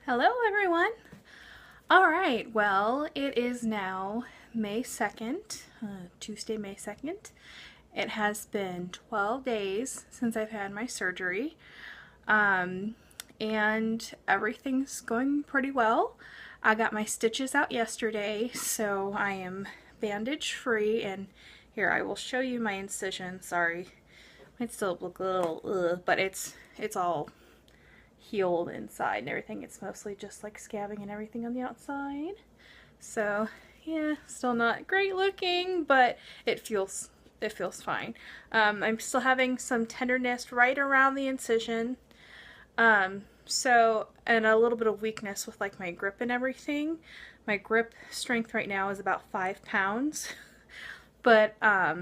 Hello everyone! Alright, well, it is now May 2nd, Tuesday, May 2nd. It has been 12 days since I've had my surgery, and everything's going pretty well. I got my stitches out yesterday, so I am bandage free, and here I will show you my incision. Sorry, might still look a little but it's all healed inside and everything. It's mostly just like scabbing and everything on the outside. So yeah, still not great looking, but it feels fine. I'm still having some tenderness right around the incision. And a little bit of weakness with like my grip and everything. My grip strength right now is about 5 pounds, but I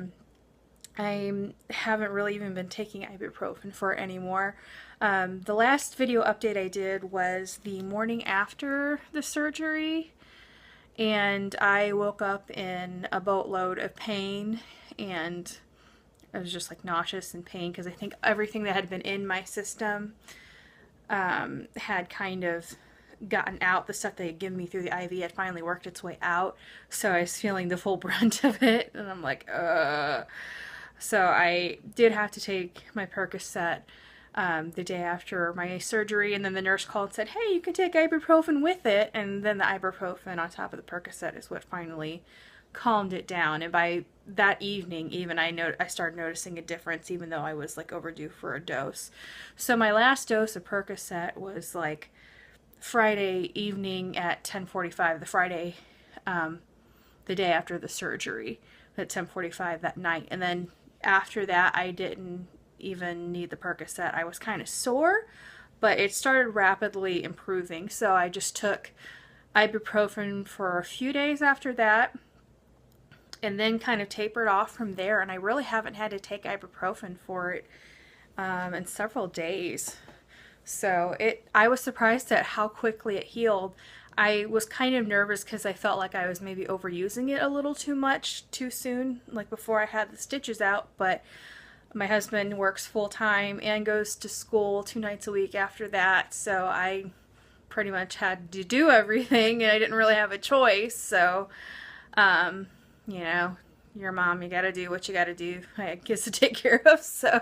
haven't really even been taking ibuprofen for it anymore. The last video update I did was the morning after the surgery, and I woke up in a boatload of pain, and I was just like nauseous and pain because I think everything that had been in my system had kind of gotten out. The stuff they had given me through the IV had finally worked its way out, so I was feeling the full brunt of it, and I'm like, So I did have to take my Percocet the day after my surgery, and then the nurse called and said, hey, you can take ibuprofen with it, and then the ibuprofen on top of the Percocet is what finally calmed it down. And by that evening even I started noticing a difference, even though I was like overdue for a dose. So my last dose of Percocet was like Friday evening at 10:45, the Friday the day after the surgery, at 10:45 that night. And then after that I didn't even need the Percocet. I was kind of sore, but it started rapidly improving, so I just took ibuprofen for a few days after that, and then kind of tapered off from there. And I really haven't had to take ibuprofen for it in several days. So I was surprised at how quickly it healed. I was kind of nervous because I felt like I was maybe overusing it a little too much too soon, like before I had the stitches out, but my husband works full-time and goes to school 2 nights a week after that, so I pretty much had to do everything, and I didn't really have a choice. So you know, your mom, you gotta do what you gotta do. I had kids to take care of, so.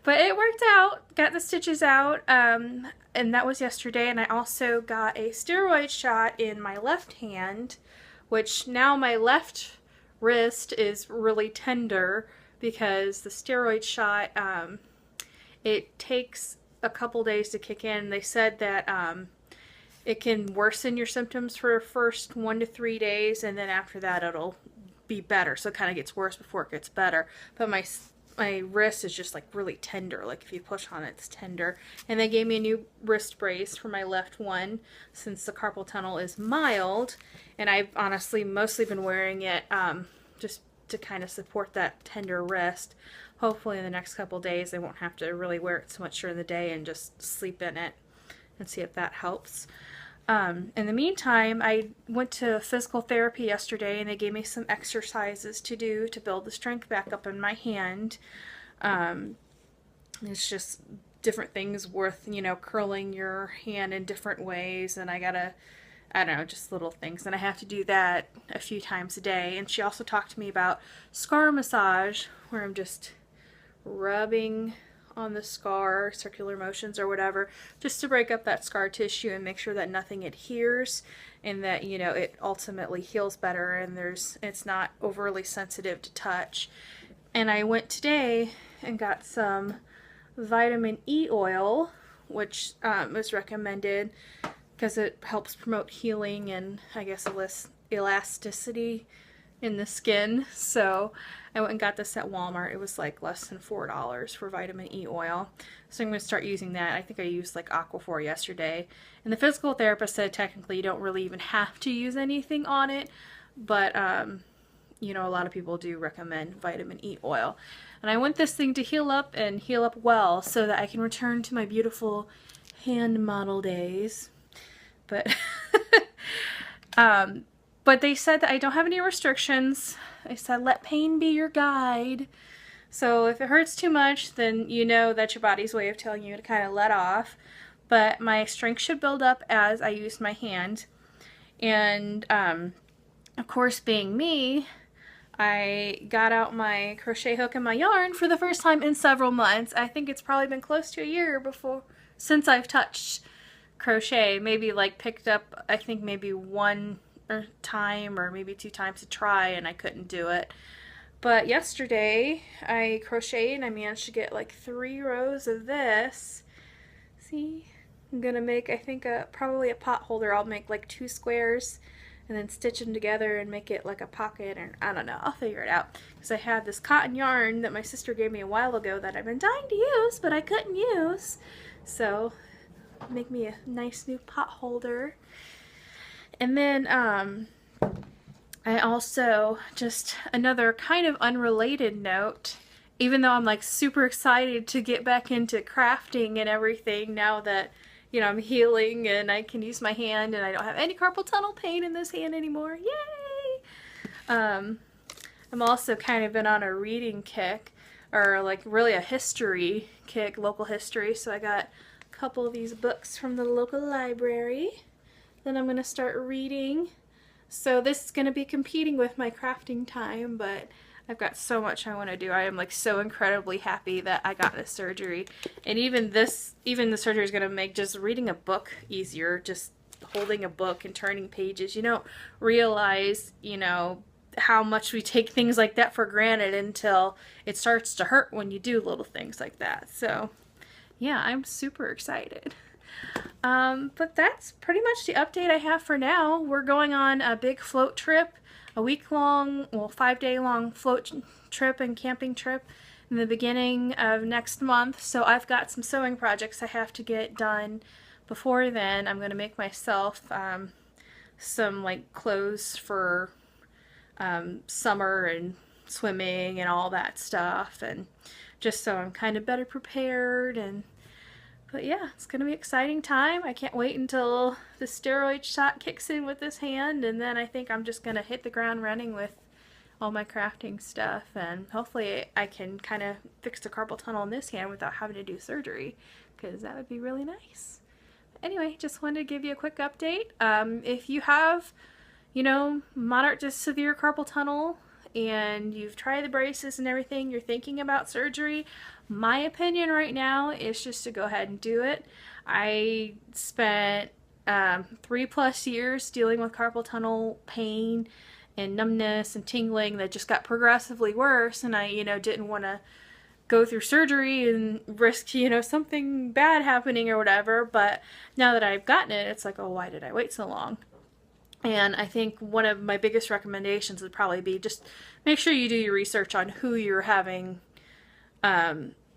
But it worked out. Got the stitches out, and that was yesterday. And I also got a steroid shot in my left hand, which now my left wrist is really tender because the steroid shot, it takes a couple days to kick in. They said that it can worsen your symptoms for the first 1 to 3 days, and then after that it'll be better. So it kind of gets worse before it gets better. But my wrist is just like really tender. Like if you push on it, it's tender. And they gave me a new wrist brace for my left one since the carpal tunnel is mild. And I've honestly mostly been wearing it just to kind of support that tender wrist. Hopefully in the next couple days I won't have to really wear it so much during the day and just sleep in it and see if that helps. In the meantime, I went to physical therapy yesterday, and they gave me some exercises to do to build the strength back up in my hand. It's just different things worth, curling your hand in different ways, and I don't know, just little things. And I have to do that a few times a day. And she also talked to me about scar massage, where I'm just rubbing on the scar, circular motions or whatever, just to break up that scar tissue and make sure that nothing adheres, and that it ultimately heals better, and it's not overly sensitive to touch. And I went today and got some vitamin E oil, which was recommended because it helps promote healing and I guess elasticity in the skin. So I went and got this at Walmart. It was like less than $4 for vitamin E oil. So I'm going to start using that. I think I used like Aquaphor yesterday. And the physical therapist said technically you don't really even have to use anything on it. But, a lot of people do recommend vitamin E oil. And I want this thing to heal up and heal up well so that I can return to my beautiful hand model days. But, but they said that I don't have any restrictions. They said let pain be your guide. So if it hurts too much, then you know that's your body's way of telling you to kind of let off. but my strength should build up as I use my hand. And of course, being me, I got out my crochet hook and my yarn for the first time in several months. I think it's probably been close to a year since I've touched crochet. Maybe like picked up, I think maybe one time or maybe 2 times to try, and I couldn't do it. But yesterday I crocheted and I managed to get like 3 rows of this. See? I'm gonna make, I think, probably a pot holder. I'll make like 2 squares and then stitch them together and make it like a pocket, or I don't know, I'll figure it out. Because I had this cotton yarn that my sister gave me a while ago that I've been dying to use, but I couldn't use. So, make me a nice new pot holder. And then, I also, just another kind of unrelated note, even though I'm like super excited to get back into crafting and everything now that, you know, I'm healing and I can use my hand and I don't have any carpal tunnel pain in this hand anymore. Yay! I'm also kind of been on a reading kick, or like really a history kick, local history. So I got a couple of these books from the local library that I'm going to start reading. So this is going to be competing with my crafting time, but I've got so much I want to do. I am like so incredibly happy that I got this surgery. And even the surgery is going to make just reading a book easier. Just holding a book and turning pages. You don't realize, you know, how much we take things like that for granted until it starts to hurt when you do little things like that. So yeah, I'm super excited. But that's pretty much the update I have for now. We're going on a big float trip. A week-long, well, 5-day-long float trip and camping trip in the beginning of next month. So I've got some sewing projects I have to get done before then. I'm going to make myself some like clothes for summer and swimming and all that stuff, and just so I'm kind of better prepared. But yeah, it's going to be an exciting time. I can't wait until the steroid shot kicks in with this hand, and then I think I'm just going to hit the ground running with all my crafting stuff, and hopefully I can kind of fix the carpal tunnel in this hand without having to do surgery, because that would be really nice. Anyway, just wanted to give you a quick update. If you have, you know, moderate to severe carpal tunnel and you've tried the braces and everything, you're thinking about surgery, my opinion right now is just to go ahead and do it. I spent 3+ years dealing with carpal tunnel pain and numbness and tingling that just got progressively worse, and I, you know, didn't want to go through surgery and risk, you know, something bad happening or whatever. But now that I've gotten it, it's like, oh, why did I wait so long? And I think one of my biggest recommendations would probably be just make sure you do your research on who you're having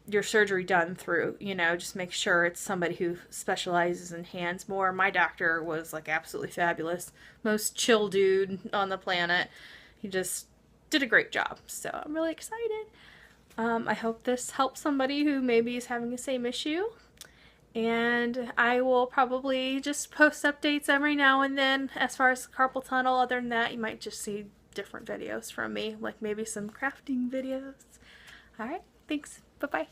your surgery done through. You know, just make sure it's somebody who specializes in hands more. My doctor was like absolutely fabulous. Most chill dude on the planet. He just did a great job. So I'm really excited. I hope this helps somebody who maybe is having the same issue. And I will probably just post updates every now and then as far as carpal tunnel. Other than that, you might just see different videos from me, like maybe some crafting videos. Alright, thanks. Bye-bye.